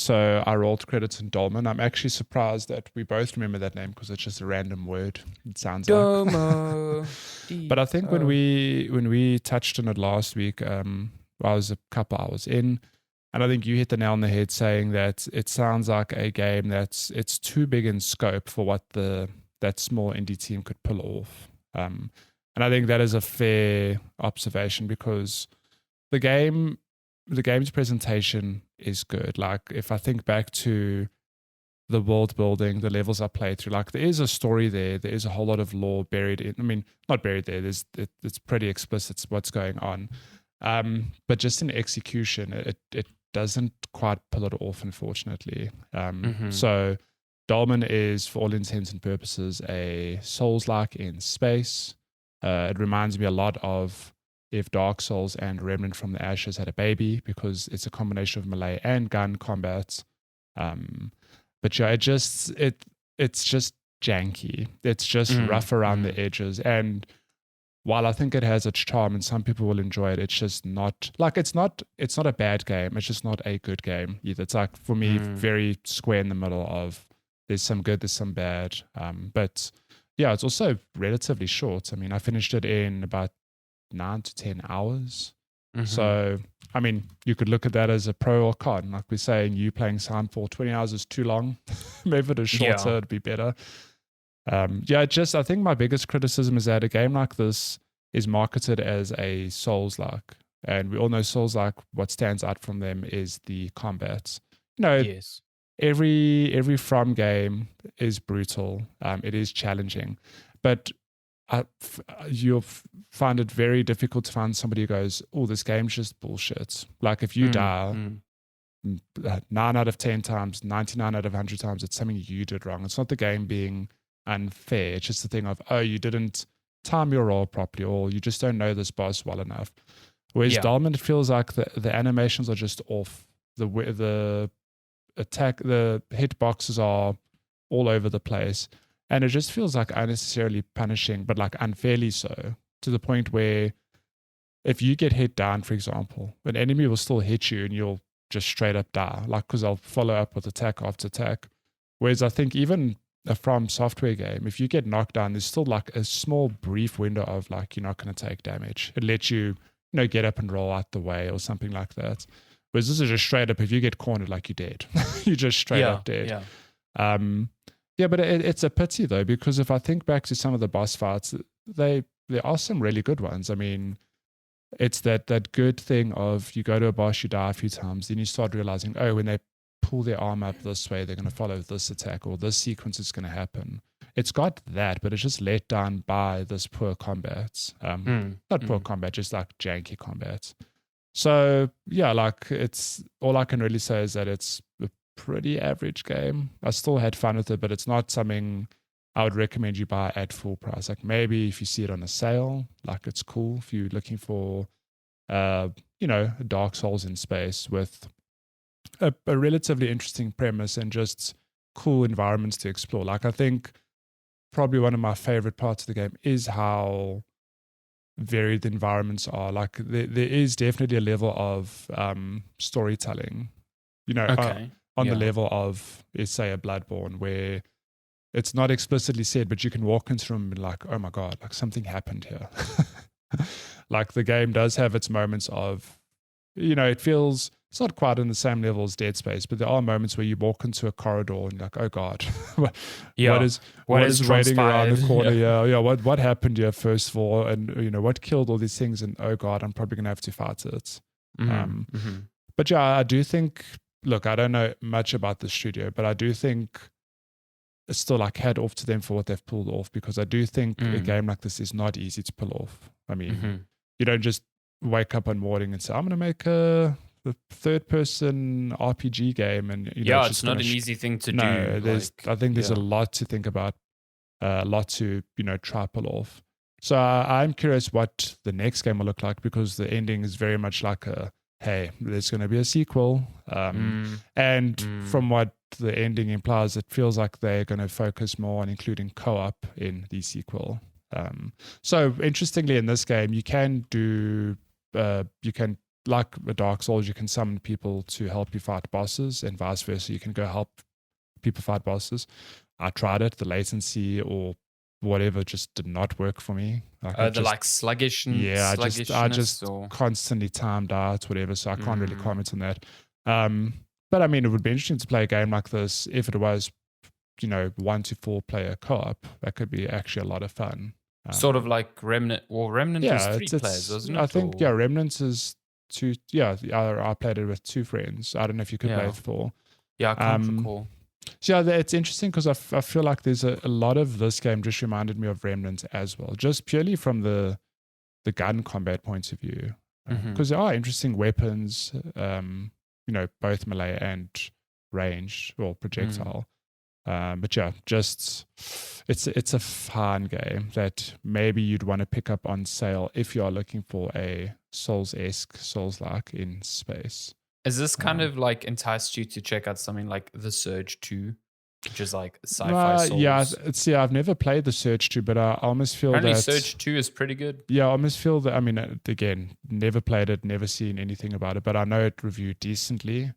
So I rolled credits in Dolmen. I'm actually surprised that we both remember that name because it's just a random word. It sounds Domo. like. But I think when we touched on it last week, I was a couple hours in, and I think you hit the nail on the head saying that it sounds like a game it's too big in scope for what that small indie team could pull off. And I think that is a fair observation because the game's presentation is good. Like if I think back to the world building, the levels I played through, like there is a story there. There is a whole lot of lore buried in. I mean, not buried there. It's pretty explicit what's going on. But just in execution, it doesn't quite pull it off, unfortunately. So Dolmen is, for all intents and purposes, a Souls-like in space. It reminds me a lot of if Dark Souls and Remnant from the Ashes had a baby, because it's a combination of melee and gun combat. But yeah, it's just janky. It's just rough around the edges. And while I think it has its charm and some people will enjoy it, it's just not like it's not a bad game. It's just not a good game either. It's like for me very square in the middle of there's some good, there's some bad. But yeah, it's also relatively short. I mean, I finished it in about 9 to 10 hours. So, I mean, you could look at that as a pro or con. Like we're saying, you playing Silent for 20 hours is too long. Maybe it is shorter, it'd be better. I think my biggest criticism is that a game like this is marketed as a Souls-like. And we all know Souls-like, what stands out from them is the combat. Yes. Every From game is brutal. It is challenging. But you'll find it very difficult to find somebody who goes, oh, this game's just bullshit. Like if you die 9 out of 10 times, 99 out of 100 times, it's something you did wrong. It's not the game being unfair. It's just the thing of, oh, you didn't time your roll properly, or you just don't know this boss well enough. Whereas Dolmen, it feels like the animations are just off. The attack, the hitboxes are all over the place. And it just feels like unnecessarily punishing, but like unfairly so, to the point where if you get hit down, for example, an enemy will still hit you and you'll just straight up die, like because I'll follow up with attack after attack. Whereas I think even a From Software game, if you get knocked down, there's still like a small brief window of like you're not going to take damage. It lets you, get up and roll out the way or something like that. Whereas this is just straight up, if you get cornered, like you're dead. You're just straight up dead. Yeah, but it's a pity though, because if I think back to some of the boss fights, there are some really good ones. I mean, it's that good thing of you go to a boss, you die a few times, then you start realizing, oh, when they pull their arm up this way, they're going to follow this attack, or this sequence is going to happen. It's got that, but it's just let down by this poor combat. Not poor combat, just like janky combat. So yeah, like it's all I can really say is that it's a pretty average game. I still had fun with it, but it's not something I would recommend you buy at full price. Like maybe if you see it on a sale, like it's cool if you're looking for Dark Souls in space with a relatively interesting premise and just cool environments to explore. Like I think probably one of my favorite parts of the game is how varied the environments are. Like there is definitely a level of storytelling, on the level of, let's say, a Bloodborne, where it's not explicitly said, but you can walk into them and be like, oh my God, like something happened here. Like the game does have its moments of, it feels, it's not quite on the same level as Dead Space, but there are moments where you walk into a corridor and you're like, oh God, what is waiting around the corner? What happened here first of all? And, what killed all these things? And oh God, I'm probably going to have to fight it. But yeah, I do think, look, I don't know much about the studio, but I do think it's still like head off to them for what they've pulled off, because I do think a game like this is not easy to pull off. I mean, you don't just wake up one morning and say, I'm going to make a third-person RPG game, and it's not an easy thing to do. I think there's a lot to think about, a lot to try pull off. So I'm curious what the next game will look like, because the ending is very much like hey, there's going to be a sequel, and from what the ending implies, it feels like they're going to focus more on including co-op in the sequel. So interestingly, in this game, you can like a Dark Souls, you can summon people to help you fight bosses, and vice versa. You can go help people fight bosses. I tried it. The latency or whatever just did not work for me. Sluggish. Yeah, I just constantly timed out, whatever. So I can't really comment on that. But I mean, it would be interesting to play a game like this if it was, 1 to 4 player co-op. That could be actually a lot of fun. Sort of like Remnant. Well, Remnant was 3 players, wasn't it? I think Remnant is 2. Yeah, I played it with 2 friends. I don't know if you could play with 4. Yeah, I can't recall. So yeah, it's interesting because I feel like there's a lot of this game just reminded me of Remnant as well, just purely from the gun combat point of view. Because there are interesting weapons, both melee and ranged or projectile. But yeah, just it's a fun game that maybe you'd want to pick up on sale if you are looking for a Souls-esque, Souls-like in space. Is this kind of like enticed you to check out something like The Surge 2, which is like sci-fi Souls? Yeah, I've never played The Surge 2, but I almost feel Apparently that Surge 2 is pretty good. Yeah, I almost feel that. I mean, again, never played it, never seen anything about it, but I know it reviewed decently.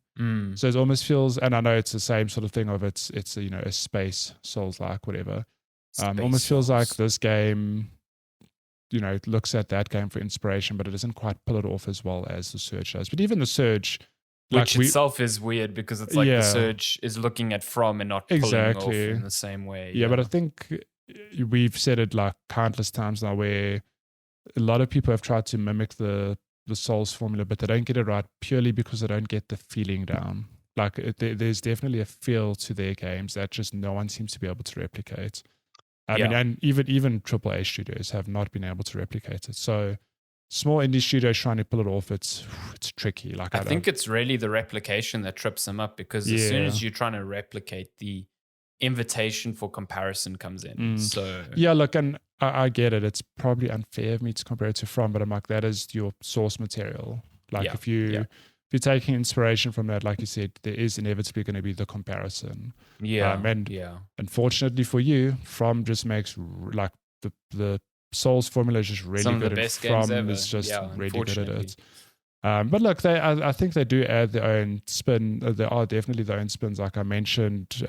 So it almost feels, and I know it's the same sort of thing of it's a space Souls-like, whatever. Almost feels like this game, it looks at that game for inspiration, but it doesn't quite pull it off as well as The Surge does. But even The Surge, which itself is weird because it's like The Surge is looking at From and not pulling off in the same way. Yeah, but I think we've said it like countless times now where a lot of people have tried to mimic the Souls formula, but they don't get it right purely because they don't get the feeling down. Like there's definitely a feel to their games that just no one seems to be able to replicate. I mean, and even AAA studios have not been able to replicate it. So small indie studios trying to pull it off, it's tricky. Like I think it's really the replication that trips them up because as soon as you're trying to replicate, the invitation for comparison comes in. So yeah, look, and I get it. It's probably unfair of me to compare it to From, but I'm like, that is your source material. Like if you're taking inspiration from that, like you said, there is inevitably going to be the comparison. Unfortunately for you, From just makes like the Souls formula is just really some good. Of the best From games ever. is just really good at it. But look, I think they do add their own spin. There are definitely their own spins. Like I mentioned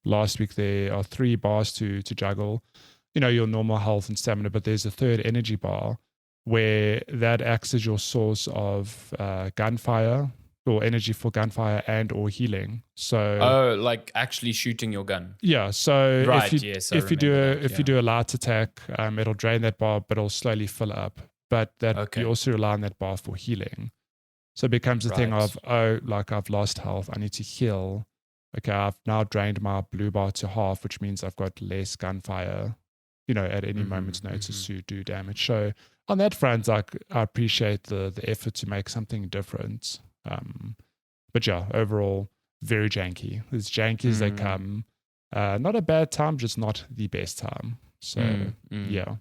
last week, there are 3 bars to juggle. Your normal health and stamina, but there's a 3rd energy bar where that acts as your source of gunfire or energy for gunfire and or healing. So like actually shooting your gun. Yeah. So if you do a light attack, it'll drain that bar, but it'll slowly fill up. But you also rely on that bar for healing. So it becomes a thing of I've lost health, I need to heal. Okay, I've now drained my blue bar to half, which means I've got less gunfire, at any moment's notice to do damage. So on that front, I appreciate the effort to make something different. But yeah, overall, very janky. As janky as they come. Not a bad time, just not the best time. So yeah,